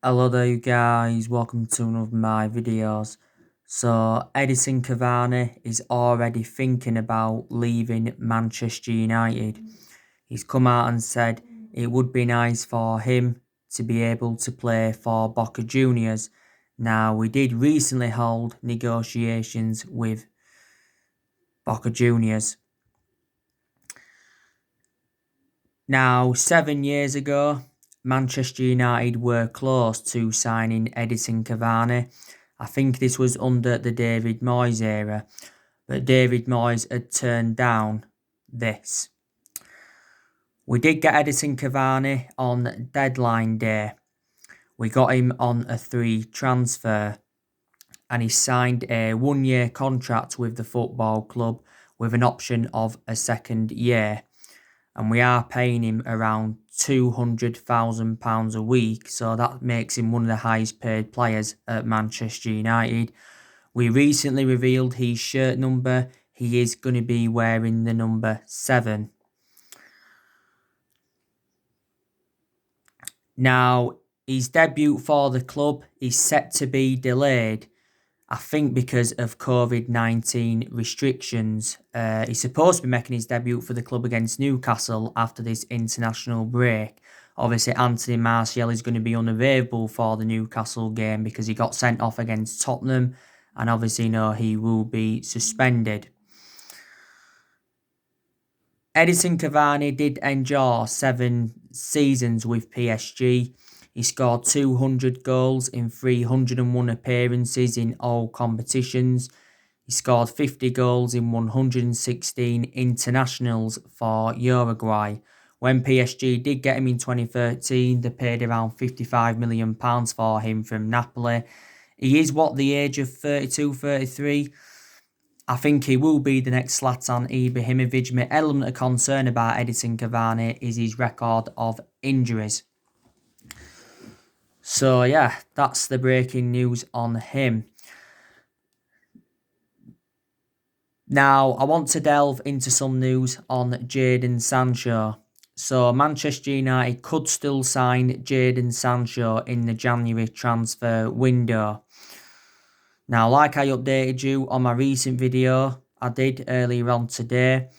Hello there you guys, welcome to one of my videos. So Edison Cavani is already thinking about leaving Manchester United. He's come out and said it would be nice for him to be able to play for Boca Juniors. Now we did recently hold negotiations with Boca Juniors. Now 7 years ago, Manchester United were close to signing Edison Cavani. I think this was under the David Moyes era, but David Moyes had turned down this. We did get Edison Cavani on deadline day. We got him on a free transfer and he signed a 1 year contract with the football club with an option of a second year. And we are paying him around £200,000 a week, so that makes him one of the highest paid players at Manchester United. We recently revealed his shirt number. He is going to be wearing the number 7. Now, his debut for the club is set to be delayed, I think because of COVID-19 restrictions. He's supposed to be making his debut for the club against Newcastle after this international break. Obviously, Anthony Martial is going to be unavailable for the Newcastle game because he got sent off against Tottenham, and obviously, he will be suspended. Edison Cavani did endure 7 seasons with PSG. He scored 200 goals in 301 appearances in all competitions. He scored 50 goals in 116 internationals for Uruguay. When PSG did get him in 2013, they paid around £55 million for him from Napoli. He is the age of 32, 33. I think he will be the next Zlatan Ibrahimovic. My element of concern about Edison Cavani is his record of injuries. So yeah, that's the breaking news on him. Now, I want to delve into some news on Jadon Sancho. So, Manchester United could still sign Jadon Sancho in the January transfer window. Now, like I updated you on my recent video, I did earlier on today,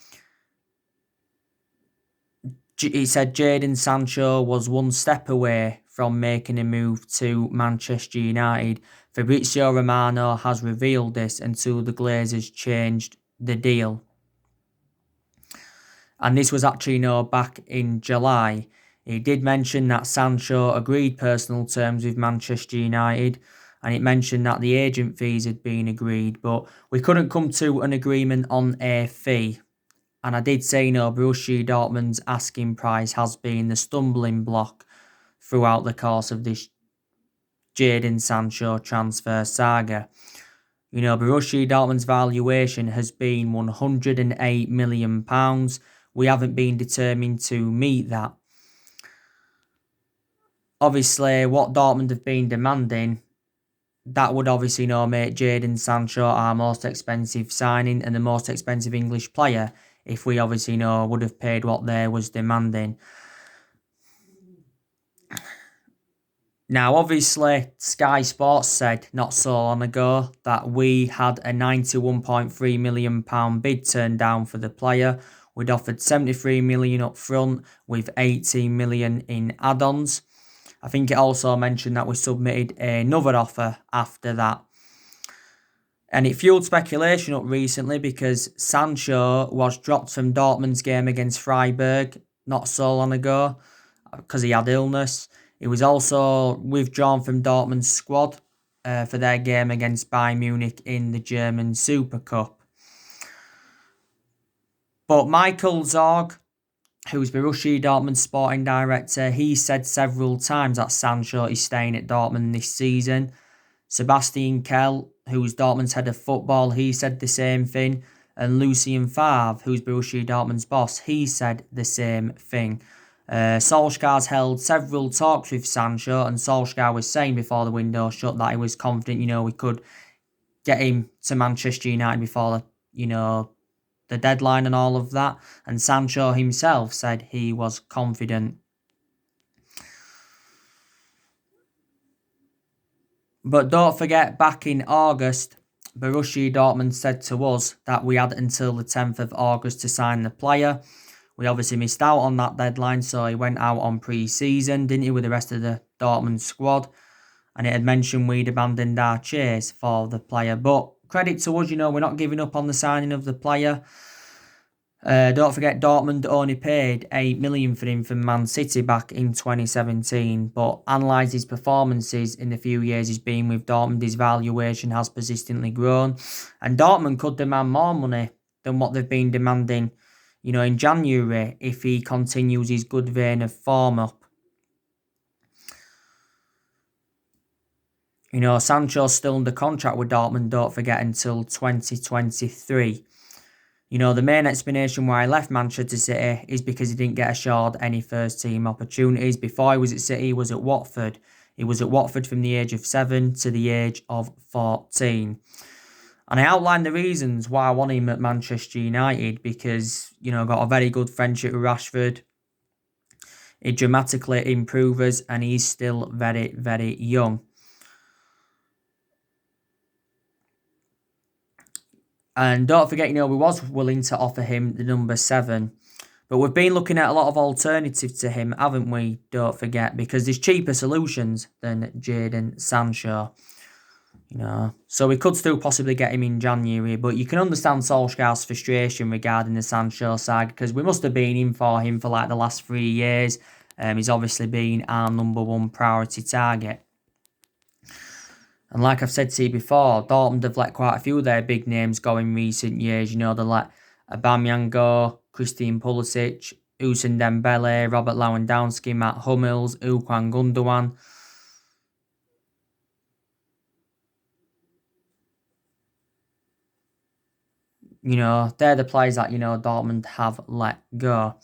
it said Jadon Sancho was one step away from making a move to Manchester United. Fabrizio Romano has revealed this until the Glazers changed the deal. And this was actually back in July. He did mention that Sancho agreed personal terms with Manchester United, and it mentioned that the agent fees had been agreed, but we couldn't come to an agreement on a fee. And I did say, Borussia Dortmund's asking price has been the stumbling block throughout the course of this Jadon Sancho transfer saga. Borussia Dortmund's valuation has been £108 million. We haven't been determined to meet that. Obviously, what Dortmund have been demanding, that would obviously make Jadon Sancho our most expensive signing and the most expensive English player if we obviously would have paid what they was demanding. Now, obviously, Sky Sports said not so long ago that we had a £91.3 million bid turned down for the player. We'd offered £73 million up front with £18 million in add-ons. I think it also mentioned that we submitted another offer after that. And it fueled speculation up recently because Sancho was dropped from Dortmund's game against Freiburg not so long ago because he had illness. He was also withdrawn from Dortmund's squad for their game against Bayern Munich in the German Super Cup. But Michael Zorg, who's Borussia Dortmund's sporting director, he said several times that Sancho is staying at Dortmund this season. Sebastian Kehl, who's Dortmund's head of football, he said the same thing. And Lucien Favre, who's Borussia Dortmund's boss, he said the same thing. Solskjaer's held several talks with Sancho, and Solskjaer was saying before the window shut that he was confident, we could get him to Manchester United before, the deadline and all of that. And Sancho himself said he was confident. But don't forget, back in August, Borussia Dortmund said to us that we had until the 10th of August to sign the player. We obviously missed out on that deadline, so he went out on pre-season, didn't he, with the rest of the Dortmund squad. And it had mentioned we'd abandoned our chase for the player. But credit to us, we're not giving up on the signing of the player. Don't forget, Dortmund only paid $8 million for him from Man City back in 2017. But analyse his performances in the few years he's been with Dortmund, his valuation has persistently grown. And Dortmund could demand more money than what they've been demanding, in January if he continues his good vein of form up. Sancho's still under contract with Dortmund, don't forget, until 2023. The main explanation why he left Manchester City is because he didn't get assured any first team opportunities. Before he was at City, he was at Watford. He was at Watford from the age of 7 to the age of 14. And I outlined the reasons why I want him at Manchester United because, got a very good friendship with Rashford. He dramatically improves and he's still very, very young. And don't forget, we was willing to offer him the number 7. But we've been looking at a lot of alternatives to him, haven't we? Don't forget, because there's cheaper solutions than Jadon Sancho. So we could still possibly get him in January. But you can understand Solskjaer's frustration regarding the Sancho side because we must have been in for him for like the last 3 years. He's obviously been our number 1 priority target. And like I've said to you before, Dortmund have let quite a few of their big names go in recent years. They let Aubameyang go, Christian Pulisic, Ousmane Dembele, Robert Lewandowski, Matt Hummels, Ilkay Gundogan. They're the players that, Dortmund have let go.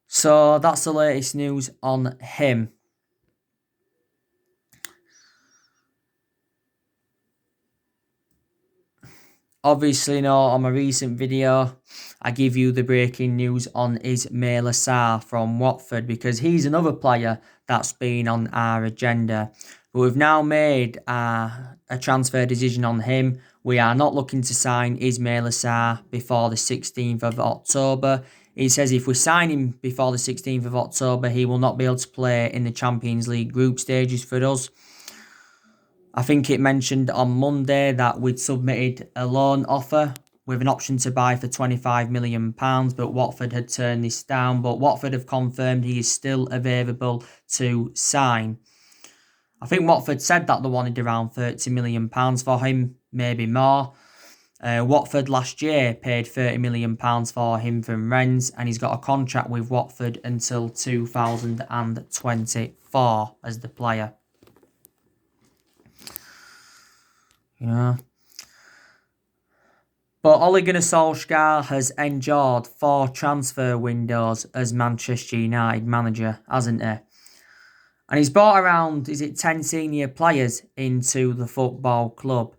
So that's the latest news on him. Obviously, on my recent video, I give you the breaking news on Ismaila Sarr from Watford because he's another player that's been on our agenda. But we've now made a transfer decision on him. We are not looking to sign Ismaila Sarr before the 16th of October. It says if we sign him before the 16th of October, he will not be able to play in the Champions League group stages for us. I think it mentioned on Monday that we'd submitted a loan offer with an option to buy for £25 million, but Watford had turned this down. But Watford have confirmed he is still available to sign. I think Watford said that they wanted around £30 million for him, maybe more. Watford last year paid £30 million for him from Rennes, and he's got a contract with Watford until 2024 as the player. But Ole Gunnar Solskjaer has endured 4 transfer windows as Manchester United manager, hasn't he? And he's brought around, 10 senior players into the football club.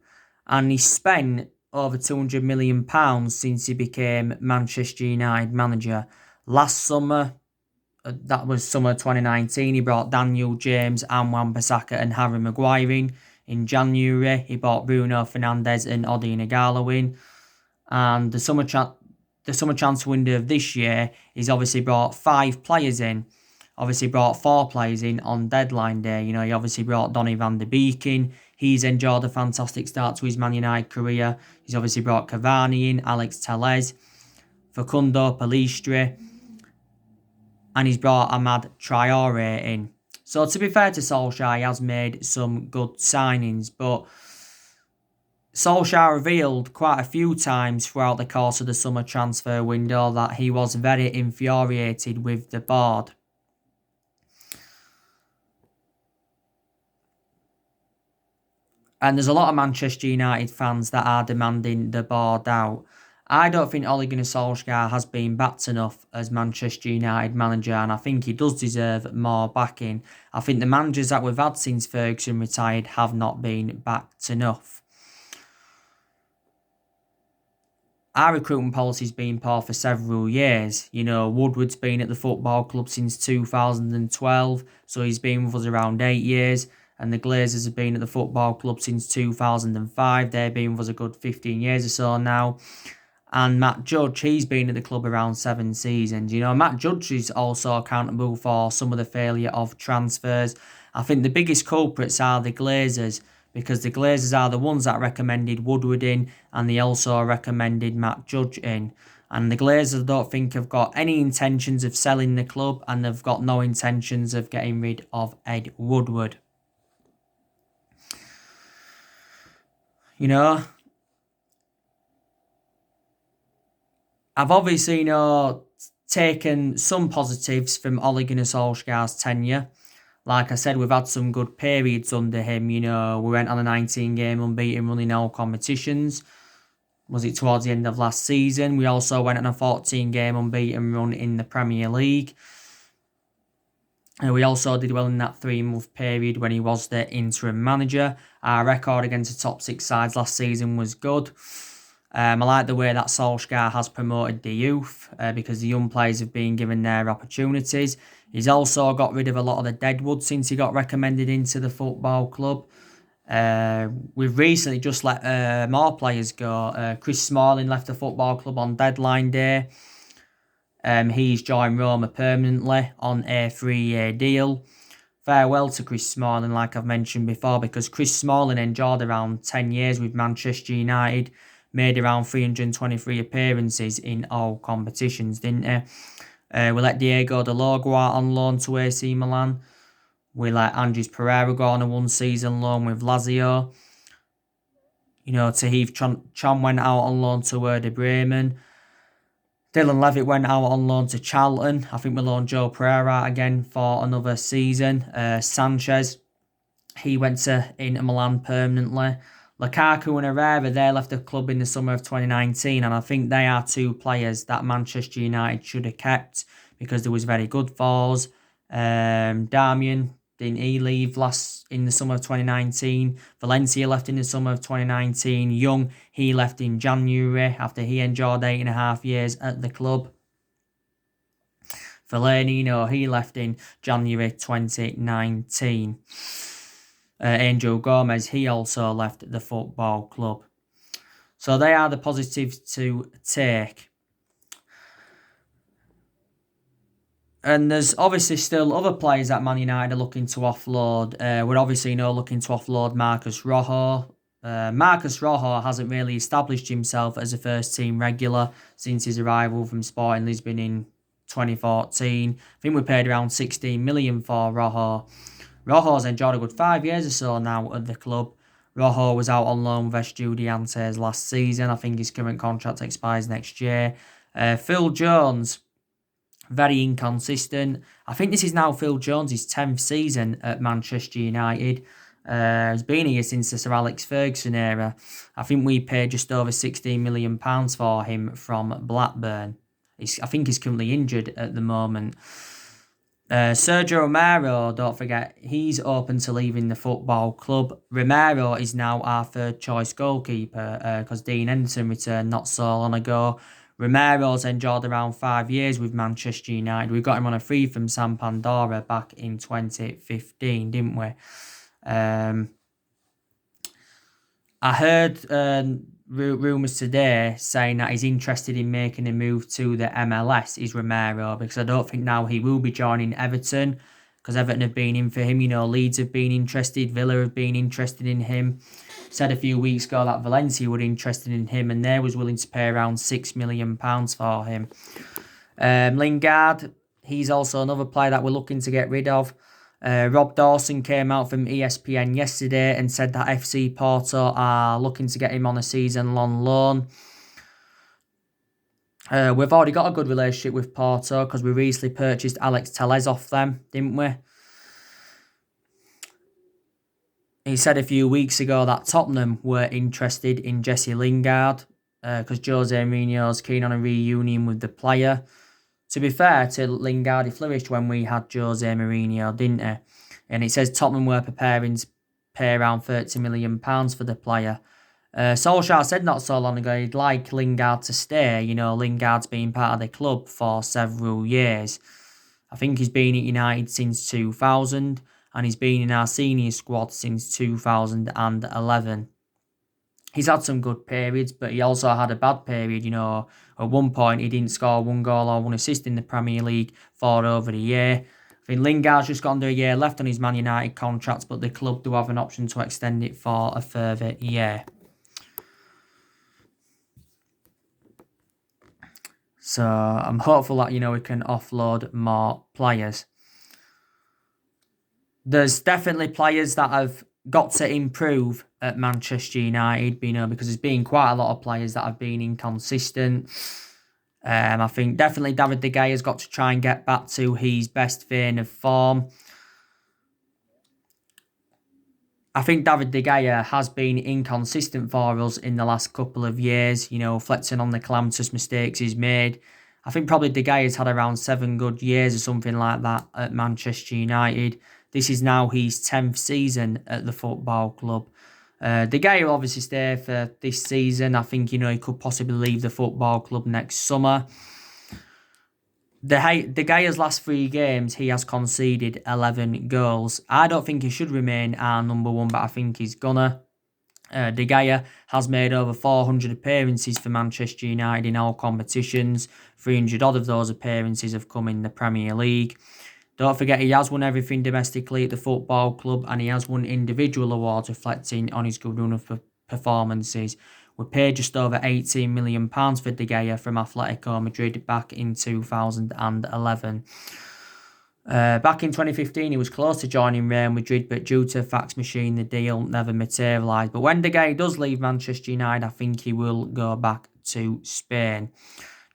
And he's spent over £200 million since he became Manchester United manager. Last summer, that was summer 2019, he brought Daniel James, and Wan-Bissaka and Harry Maguire in. In January, he bought Bruno Fernandes and Odi Nagalo in. And the summer transfer window of this year, he's obviously brought 5 players in. Obviously brought 4 players in on deadline day. He obviously brought Donny van de Beek in. He's enjoyed a fantastic start to his Man United career. He's obviously brought Cavani in, Alex Telles, Facundo Pellistri, and he's brought Amad Traore in. So to be fair to Solskjaer, he has made some good signings, but Solskjaer revealed quite a few times throughout the course of the summer transfer window that he was very infuriated with the board. And there's a lot of Manchester United fans that are demanding the board out. I don't think Ole Gunnar Solskjaer has been backed enough as Manchester United manager, and I think he does deserve more backing. I think the managers that we've had since Ferguson retired have not been backed enough. Our recruitment policy's been poor for several years. Woodward's been at the football club since 2012, so he's been with us around 8 years. and the Glazers have been at the football club since 2005. They've been with us a good 15 years or so now. And Matt Judge, he's been at the club around 7 seasons. Matt Judge is also accountable for some of the failure of transfers. I think the biggest culprits are the Glazers, because the Glazers are the ones that recommended Woodward in, and they also recommended Matt Judge in. And the Glazers, I don't think, have got any intentions of selling the club, and they've got no intentions of getting rid of Ed Woodward. I've obviously, taken some positives from Ole Gunnar Solskjaer's tenure. Like I said, we've had some good periods under him. We went on a 19-game unbeaten run in all competitions. Was it towards the end of last season? We also went on a 14-game unbeaten run in the Premier League. And we also did well in that 3-month period when he was the interim manager. Our record against the top 6 sides last season was good. I like the way that Solskjaer has promoted the youth because the young players have been given their opportunities. He's also got rid of a lot of the deadwood since he got recommended into the football club. We've recently just let more players go. Chris Smalling left the football club on deadline day. He's joined Roma permanently on a 3-year deal. Farewell to Chris Smalling, like I've mentioned before, because Chris Smalling endured around 10 years with Manchester United, made around 323 appearances in all competitions, didn't he? We let Diego Dalot go out on loan to AC Milan. We let Andres Pereira go on a 1-season loan with Lazio. Tahith Chong went out on loan to Werder Bremen. Dylan Levitt went out on loan to Charlton. I think we loaned Joe Pereira out again for another season. Sanchez, he went to Inter Milan permanently. Lukaku and Herrera, they left the club in the summer of 2019, and I think they are 2 players that Manchester United should have kept because there was very good falls. Darmian, didn't he leave in the summer of 2019? Valencia left in the summer of 2019. Young, he left in January after he endured 8.5 years at the club. Fellaini, he left in January 2019. Angel Gomez, he also left the football club. So they are the positives to take. And there's obviously still other players that Man United are looking to offload. We're obviously looking to offload Marcus Rojo. Marcus Rojo hasn't really established himself as a first-team regular since his arrival from Sporting Lisbon in 2014. I think we paid around 16 million for Rojo. Rojo's enjoyed a good 5 years or so now at the club. Rojo was out on loan with Estudiantes last season. I think his current contract expires next year. Phil Jones, very inconsistent. I think this is now Phil Jones' 10th season at Manchester United. He's been here since the Sir Alex Ferguson era. I think we paid just over £16 million for him from Blackburn. I think he's currently injured at the moment. Sergio Romero, don't forget, he's open to leaving the football club. Romero is now our 3rd choice goalkeeper because Dean Henderson returned not so long ago. Romero's enjoyed around 5 years with Manchester United. We got him on a free from San Pandora back in 2015, didn't we? I heard rumours today saying that he's interested in making a move to the MLS, is Romero, because I don't think now he will be joining Everton, because Everton have been in for him. Leeds have been interested, Villa have been interested in him. Said a few weeks ago that Valencia were interested in him and they was willing to pay around £6 million for him. Lingard, he's also another player that we're looking to get rid of. Rob Dawson came out from ESPN yesterday and said that FC Porto are looking to get him on a season-long loan. We've already got a good relationship with Porto because we recently purchased Alex Telles off them, didn't we? He said a few weeks ago that Tottenham were interested in Jesse Lingard because Jose Mourinho's keen on a reunion with the player. To be fair to Lingard, he flourished when we had Jose Mourinho, didn't he? And it says Tottenham were preparing to pay around £30 million for the player. Solskjaer said not so long ago he'd like Lingard to stay. Lingard's been part of the club for several years. I think he's been at United since 2000. and he's been in our senior squad since 2011. He's had some good periods, but he also had a bad period. At one point he didn't score 1 goal or 1 assist in the Premier League for over a year. I think Lingard's just got under a year left on his Man United contract, but the club do have an option to extend it for a further year. So I'm hopeful that, we can offload more players. There's definitely players that have got to improve at Manchester United, because there's been quite a lot of players that have been inconsistent. I think definitely David De Gea has got to try and get back to his best vein of form. I think David De Gea has been inconsistent for us in the last couple of years, reflecting on the calamitous mistakes he's made. I think probably De Gea's had around 7 good years or something like that at Manchester United. This is now his 10th season at the football club. De Gea will obviously stay for this season. I think, he could possibly leave the football club next summer. De Gea's last 3 games, he has conceded 11 goals. I don't think he should remain our number 1, but I think he's gonna. De Gea has made over 400 appearances for Manchester United in all competitions. 300 odd of those appearances have come in the Premier League. Don't forget, he has won everything domestically at the football club, and he has won individual awards reflecting on his good run of performances. We paid just over £18 million for De Gea from Atletico Madrid back in 2011. Back in 2015, he was close to joining Real Madrid, but due to fax machine, the deal never materialised. But when De Gea does leave Manchester United, I think he will go back to Spain.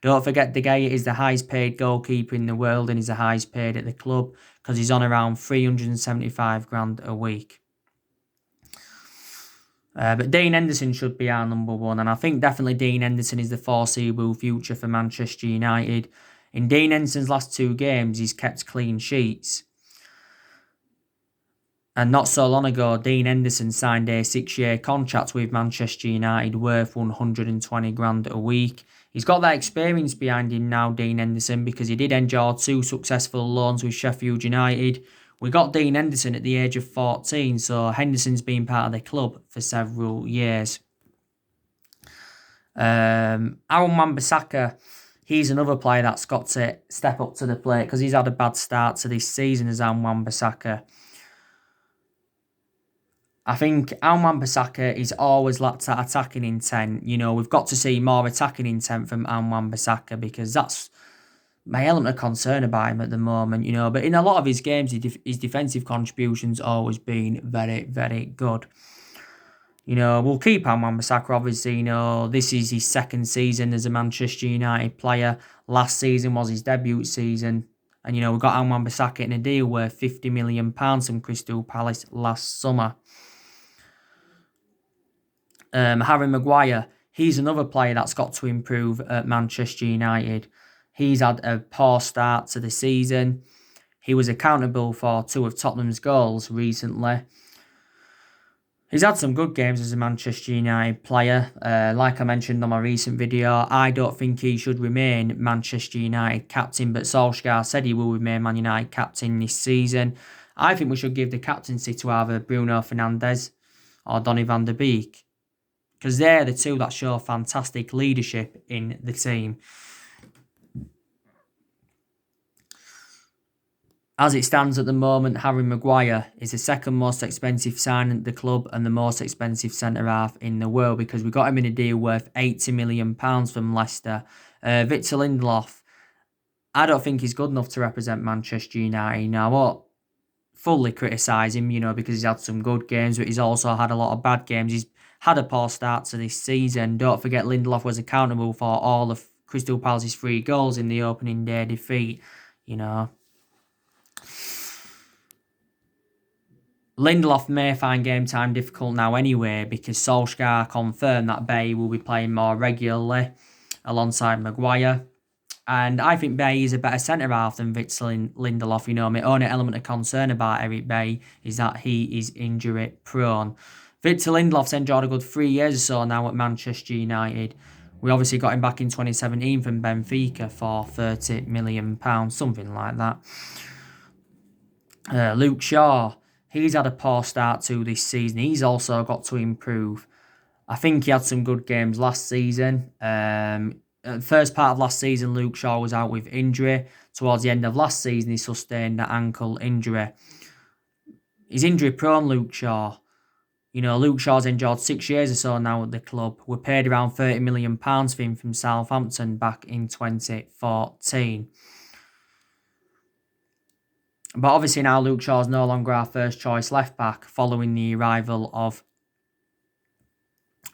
Don't forget, De Gea is the highest paid goalkeeper in the world, and he's the highest paid at the club because he's on around 375 grand a week. But Dean Henderson should be our number 1, and I think definitely Dean Henderson is the foreseeable future for Manchester United. In Dean Henderson's last 2 games, he's kept clean sheets. And not so long ago, Dean Henderson signed a 6-year contract with Manchester United worth 120 grand a week. He's got that experience behind him now, Dean Henderson, because he did endure 2 successful loans with Sheffield United. We got Dean Henderson at the age of 14, so Henderson's been part of the club for several years. Aaron Wan-Bissaka, he's another player that's got to step up to the plate because he's had a bad start to this season as Aaron Wan-Bissaka. I think Aaron Wan-Bissaka is always lacked that attacking intent. We've got to see more attacking intent from Aaron Wan-Bissaka because that's my element of concern about him at the moment, But in a lot of his games, his defensive contributions always been very, very good. We'll keep Aaron Wan-Bissaka, obviously. This is his 2nd season as a Manchester United player. Last season was his debut season. And, we got Aaron Wan-Bissaka in a deal worth £50 million from Crystal Palace last summer. Harry Maguire, he's another player that's got to improve at Manchester United. He's had a poor start to the season. He was accountable for 2 of Tottenham's goals recently. He's had some good games as a Manchester United player. Like I mentioned on my recent video, I don't think he should remain Manchester United captain, but Solskjaer said he will remain Man United captain this season. I think we should give the captaincy to either Bruno Fernandes or Donny van der Beek, because they're the 2 that show fantastic leadership in the team. As it stands at the moment, Harry Maguire is the 2nd most expensive signing at the club and the most expensive centre-half in the world because we got him in a deal worth £80 million from Leicester. Victor Lindelof, I don't think he's good enough to represent Manchester United. Now, I won't fully criticise him, because he's had some good games, but he's also had a lot of bad games. He's had a poor start to this season. Don't forget, Lindelof was accountable for all of Crystal Palace's 3 goals in the opening day defeat, Lindelof may find game time difficult now anyway because Solskjaer confirmed that Bailly will be playing more regularly alongside Maguire. And I think Bailly is a better centre-half than Victor Lindelof. My only element of concern about Eric Bailly is that he is injury-prone. Victor Lindelof's enjoyed a good 3 years or so now at Manchester United. We obviously got him back in 2017 from Benfica for £30 million, something like that. Luke Shaw. He's had a poor start to this season. He's also got to improve. I think he had some good games last season. First part of last season, Luke Shaw was out with injury. Towards the end of last season, he sustained an ankle injury. He's injury prone, Luke Shaw. Luke Shaw's endured 6 years or so now at the club. We paid around £30 million for him from Southampton back in 2014. But obviously now Luke Shaw's no longer our first choice left back following the arrival of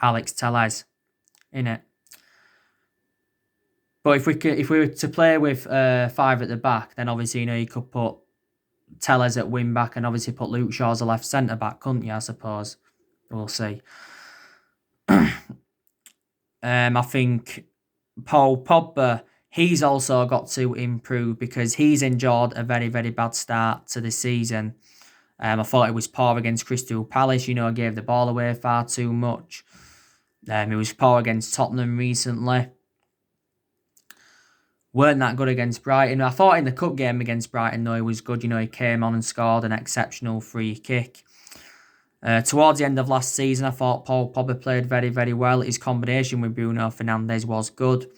Alex Telles, innit? But if we were to play with 5 at the back, then obviously you could put Telles at wing back and obviously put Luke Shaw as a left centre back, couldn't you? I suppose we'll see. I think Paul Pogba, he's also got to improve because he's endured a very, very bad start to the season. I thought it was poor against Crystal Palace. Gave the ball away far too much. It was poor against Tottenham recently. Weren't that good against Brighton. I thought in the cup game against Brighton, though, he was good. He came on and scored an exceptional free kick. Towards the end of last season, I thought Paul Pogba played very, very well. His combination with Bruno Fernandes was good.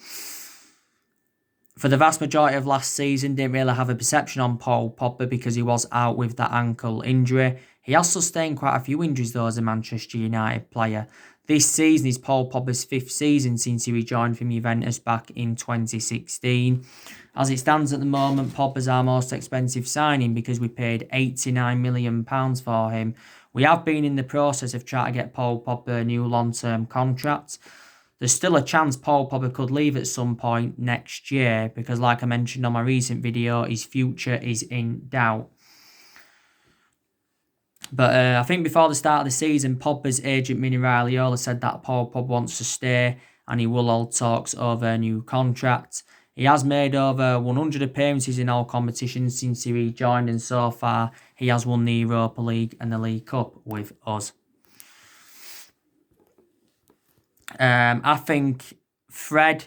For the vast majority of last season, didn't really have a perception on Paul Pogba because he was out with that ankle injury. He has sustained quite a few injuries, though, as a Manchester United player. This season is Paul Pogba's 5th season since he rejoined from Juventus back in 2016. As it stands at the moment, Pogba's our most expensive signing because we paid £89 million for him. We have been in the process of trying to get Paul Pogba a new long-term contract. There's still a chance Paul Pogba could leave at some point next year because, like I mentioned on my recent video, his future is in doubt. But I think before the start of the season, Pogba's agent Mini Raiola said that Paul Pogba wants to stay and he will hold talks over a new contract. He has made over 100 appearances in all competitions since he rejoined, and so far he has won the Europa League and the League Cup with us. I think Fred,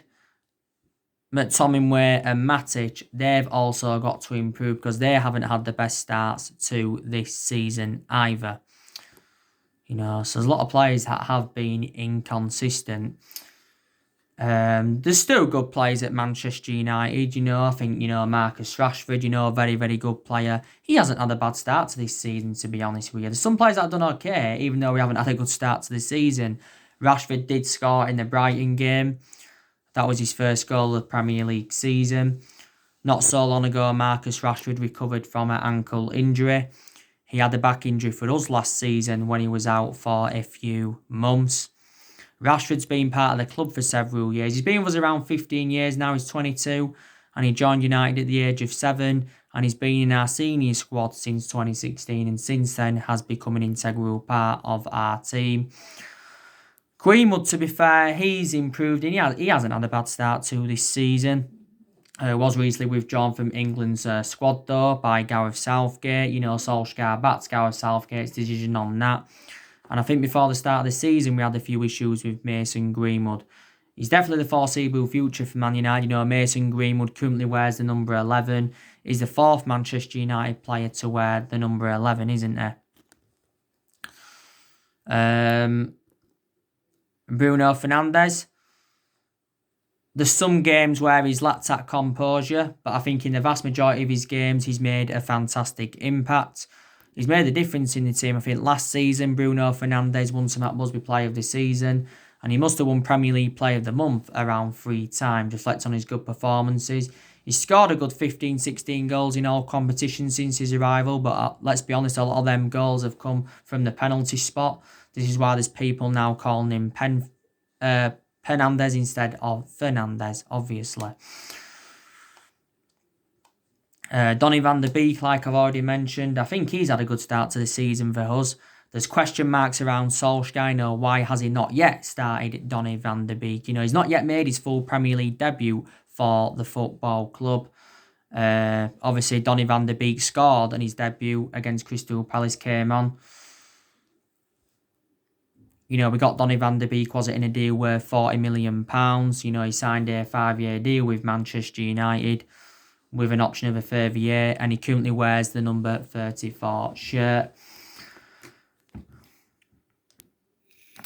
McTominay and Matic, they've also got to improve because they haven't had the best starts to this season either. So there's a lot of players that have been inconsistent. There's still good players at Manchester United. I think, Marcus Rashford, very, very good player. He hasn't had a bad start to this season, to be honest with you. There's some players that have done okay, even though we haven't had a good start to the season. Rashford did score in the Brighton game. That was his first goal of the Premier League season. Not so long ago, Marcus Rashford recovered from an ankle injury. He had a back injury for us last season when he was out for a few months. Rashford's been part of the club for several years. He's been with us around 15 years now. He's 22 and he joined United at the age of 7 and he's been in our senior squad since 2016 and since then has become an integral part of our team. Greenwood, to be fair, he's improved and he hasn't had a bad start to this season. Was recently withdrawn from England's squad though by Gareth Southgate. Solskjaer backed Gareth Southgate's decision on that. And I think before the start of the season, we had a few issues with Mason Greenwood. He's definitely the foreseeable future for Man United. Mason Greenwood currently wears the number 11. He's the 4th Manchester United player to wear the number 11, isn't he? Bruno Fernandes. There's some games where he's lacked that composure, but I think in the vast majority of his games, he's made a fantastic impact. He's made a difference in the team. I think last season, Bruno Fernandes won some Busby Player of the Season, and he must have won Premier League Player of the Month around 3 times, reflect on his good performances. He's scored a good 15-16 goals in all competitions since his arrival, but let's be honest, a lot of them goals have come from the penalty spot. This is why there's people now calling him Penandes instead of Fernandes, obviously. Donny van der Beek, like I've already mentioned, I think he's had a good start to the season for us. There's question marks around Solskjaer. Why has he not yet started Donny van der Beek? He's not yet made his full Premier League debut for the football club. Obviously, Donny van der Beek scored and his debut against Crystal Palace came on. We got Donny van der Beek, was it in a deal worth £40 million? He signed a 5-year deal with Manchester United with an option of a further year, and he currently wears the number 34 shirt.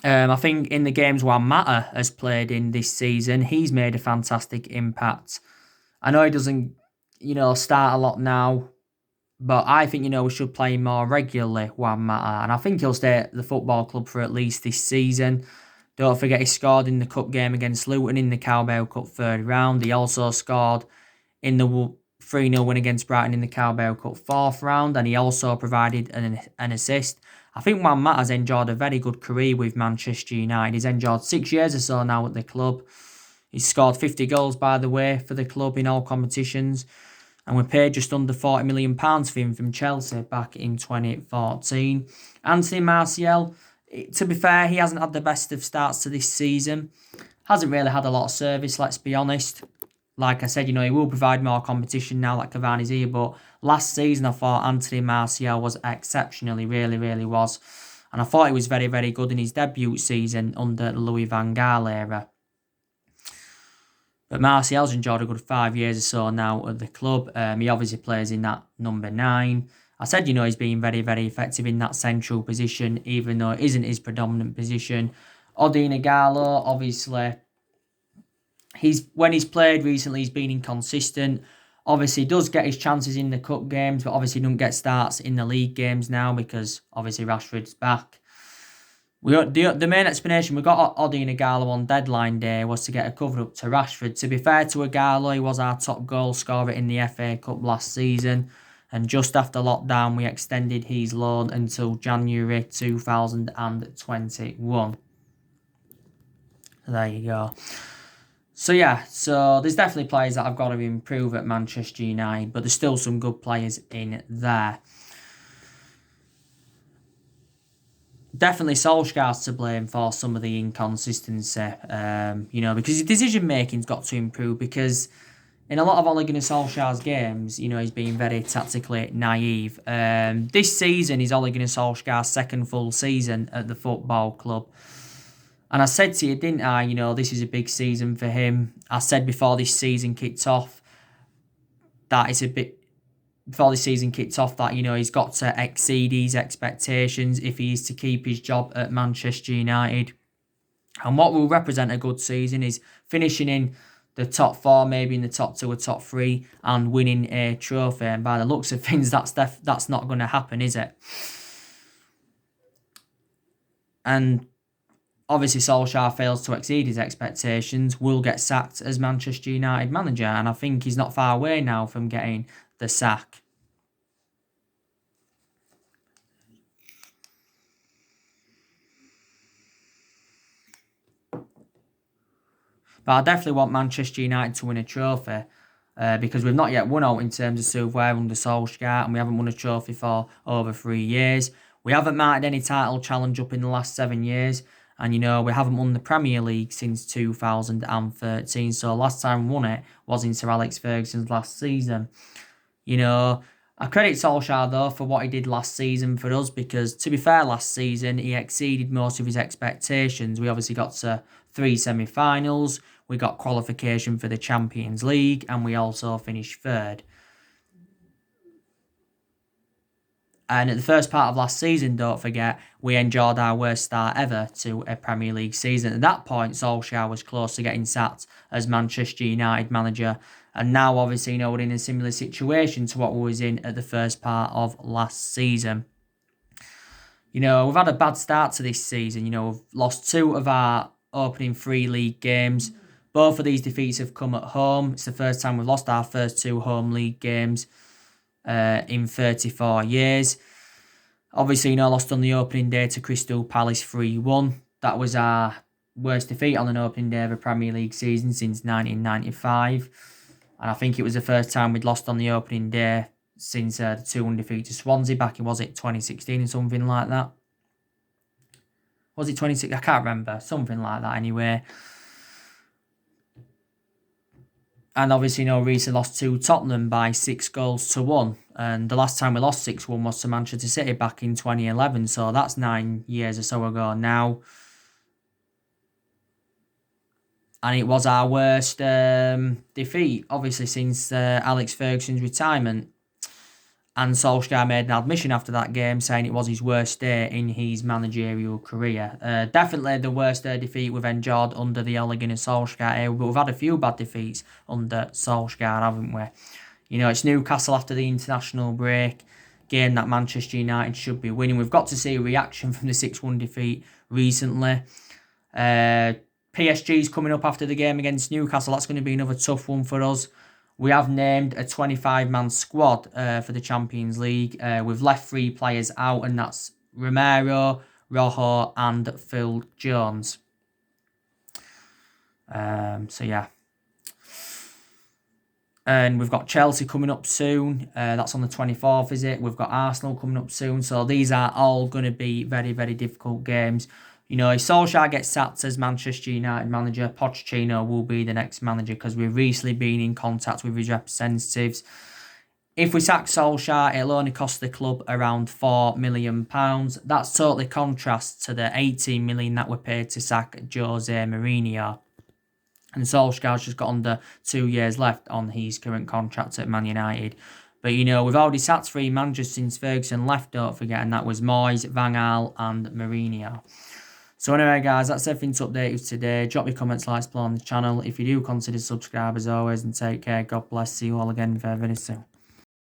I think in the games Juan Mata has played in this season, he's made a fantastic impact. I know he doesn't, start a lot now, but I think, we should play him more regularly, Juan Mata. And I think he'll stay at the football club for at least this season. Don't forget he scored in the cup game against Luton in the Carabao Cup third round. He also scored in the 3-0 win against Brighton in the Carabao Cup fourth round, and he also provided an assist. I think Juan Mata's enjoyed a very good career with Manchester United. He's enjoyed 6 years or so now at the club. He's scored 50 goals, by the way, for the club in all competitions. And we paid just under £40 million for him from Chelsea back in 2014. Anthony Martial, to be fair, he hasn't had the best of starts to this season. Hasn't really had a lot of service, let's be honest. Like I said, he will provide more competition now that Cavani's here. But last season, I thought Anthony Martial was exceptional. He really, really was. And I thought he was very, very good in his debut season under the Louis van Gaal era. But Martial's enjoyed a good 5 years or so now at the club. He obviously plays in that number 9. I said, he's been very, very effective in that central position, even though it isn't his predominant position. Odin Igalo, obviously, when he's played recently, he's been inconsistent. Obviously, he does get his chances in the cup games, but obviously he doesn't get starts in the league games now because obviously Rashford's back. The main explanation we got Odin Igalo on deadline day was to get a cover up to Rashford. To be fair to Igalo, he was our top goal scorer in the FA Cup last season. And just after lockdown, we extended his loan until January 2021. There you go. So there's definitely players that I've got to improve at Manchester United, but there's still some good players in there. Definitely Solskjaer's to blame for some of the inconsistency, because his decision-making's got to improve, because in a lot of Ole Gunnar Solskjaer's games, he's been very tactically naive. This season is Ole Gunnar Solskjaer's second full season at the football club. And I said to you, didn't I, this is a big season for him. I said before this season kicked off that he's got to exceed his expectations if he is to keep his job at Manchester United. And what will represent a good season is finishing in the top 4, maybe in the top 2 or top 3, and winning a trophy. And by the looks of things, that's not going to happen, is it? And obviously, Solskjaer fails to exceed his expectations, will get sacked as Manchester United manager. And I think he's not far away now from getting the sack. But I definitely want Manchester United to win a trophy because we've not yet won out in terms of silverware under Solskjaer, and we haven't won a trophy for over 3 years. We haven't marked any title challenge up in the last 7 years. And, we haven't won the Premier League since 2013. So last time we won it was in Sir Alex Ferguson's last season. I credit Solskjaer, though, for what he did last season for us, because, to be fair, last season he exceeded most of his expectations. We obviously got to 3 semi-finals, we got qualification for the Champions League, and we also finished 3rd. And at the first part of last season, don't forget, we enjoyed our worst start ever to a Premier League season. At that point, Solskjaer was close to getting sacked as Manchester United manager. And now, obviously, we're in a similar situation to what we was in at the first part of last season. We've had a bad start to this season. We've lost 2 of our opening 3 league games. Both of these defeats have come at home. It's the first time we've lost our first 2 home league games in 34 years. Obviously, lost on the opening day to Crystal Palace 3-1. That was our worst defeat on an opening day of a Premier League season since 1995. And I think it was the first time we'd lost on the opening day since the 2-1 defeat to Swansea back in, was it 2016 or something like that? Was it 2016? I can't remember. Something like that anyway. And obviously, recently lost to Tottenham by 6-1. And the last time we lost 6-1 was to Manchester City back in 2011. So that's 9 years or so ago now. And it was our worst defeat, obviously, since Alex Ferguson's retirement. And Solskjaer made an admission after that game saying it was his worst day in his managerial career. Definitely the worst day defeat we've endured under the Ole Gunnar Solskjaer era, but we've had a few bad defeats under Solskjaer, haven't we? You know, it's Newcastle after the international break, game that Manchester United should be winning. We've got to see a reaction from the 6-1 defeat recently. PSG's coming up after the game against Newcastle. That's going to be another tough one for us. We have named a 25-man squad for the Champions League. We've left 3 players out, and that's Romero, Rojo, and Phil Jones. So yeah. And we've got Chelsea coming up soon. That's on the 24th, is it? We've got Arsenal coming up soon. So these are all going to be very, very difficult games. You know, if Solskjaer gets sacked as Manchester United manager, Pochettino will be the next manager because we've recently been in contact with his representatives. If we sack Solskjaer, it'll only cost the club around £4 million. That's totally contrast to the 18 million that were paid to sack Jose Mourinho. And Solskjaer's just got under 2 years left on his current contract at Man United. But, you know, we've already sacked 3 managers since Ferguson left, don't forget, and that was Moyes, Van Gaal and Mourinho. So anyway, guys, that's everything to update you today. Drop your comments, likes below on the channel. If you do, consider subscribe as always, and take care. God bless. See you all again very, very soon.